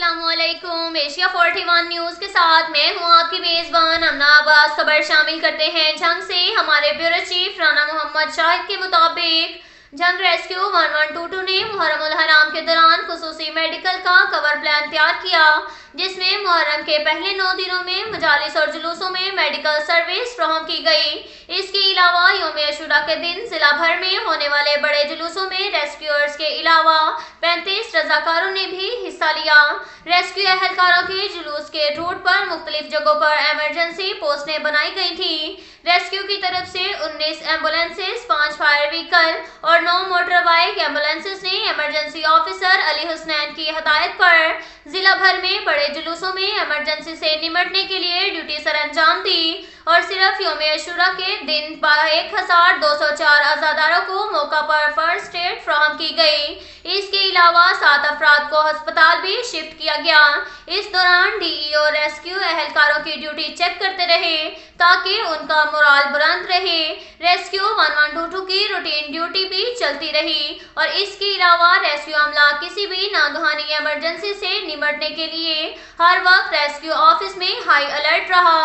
अस्सलाम वालेकुम। Asia 41 news के साथ मैं हूं आपकी मेज़बान अमना अब्बास। खबर शामिल करते हैं जंग से। हमारे ब्यूरो चीफ राना मोहम्मद शाहिद के मुताबिक जंग रेस्क्यू 1122 ने मुहर्रम उल हराम के दौरान खुसूसी मेडिकल का कवर प्लान तैयार किया, जिसमें मुहर्रम के पहले 9 दिनों में मजालिस और जुलूसों में मेडिकल सर्विस फराहम की गई। इसके अलावा यौम अशूरा के दिन जिला भर में होने वाले बड़े जुलूसों में रेस्क्यूअर्स के अलावा 35 रजाकारों ने भी हिस्सा लिया। रेस्क्यू एहलकारों के जुलूस के रूट पर मुख्तलिफ जगहों पर एमरजेंसी पोस्टें बनाई गई थी। रेस्क्यू की तरफ से 19 एम्बुलेंसेस, 5 फायर व्हीकल और 9 मोटर बाइक एम्बुलेंसेस ने इमरजेंसी ऑफिसर अली हुसनैन की हिदायत पर जिला भर में बड़े जुलूसों में इमरजेंसी से निपटने के लिए ड्यूटी सर अंजाम दी और सिर्फ यौम अशूरा के दिन 1204 अज़ादारों को मौका पर फर्स्ट एड फराहम की गई। इसके अलावा 7 अफराद को अस्पताल भी शिफ्ट किया गया। इस दौरान डीईओ रेस्क्यू एहलकारों की ड्यूटी चेक करते रहे ताकि उनका मोराल बुलंद रहे। रेस्क्यू 1122 की रूटीन ड्यूटी भी चलती रही और इसके अलावा रेस्क्यू अमला किसी भी नागहानी इमरजेंसी से निपटने के लिए हर वक्त रेस्क्यू ऑफिस में हाई अलर्ट रहा।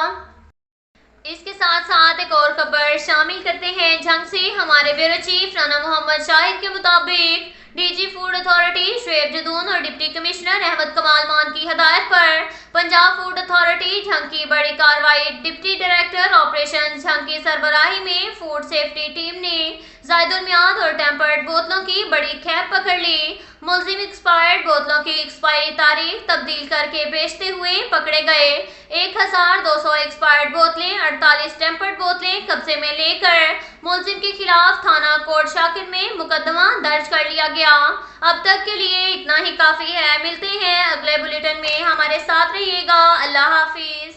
इसके साथ साथ एक और खबर शामिल करते हैं जंग से। हमारे ब्यूरो चीफ राना मोहम्मद शाहिद के मुताबिक DG food authority Shoaib Jadoon और डिप्टी कमिश्नर अहमद कमाल मान की हिदायत पर पंजाब फूड अथॉरिटी जंग की बड़ी कार्रवाई डिप्टी डायरेक्टर ऑपरेशन जंग की सरबराही में फूड सेफ्टी टीम ने जायदुल मियाद और टेम्पर्ड बोतलों की बड़ी खेप पकड़ ली। मुलजिम एक्सपायर्ड बोतलों की एक्सपायरी तारीख तब्दील करके बेचते हुए पकड़े गए। 1200 एक्सपायर्ड बोतलें, 48 टेम्पर्ड बोतलें कब्जे में लेकर मुलजिम के खिलाफ थाना कोट शाकिर में मुकदमा दर्ज कर लिया गया। अब तक के लिए इतना ही काफी है। मिलते हैं अगले बुलेटिन में, हमारे साथ रहिएगा। अल्लाह हाफिज।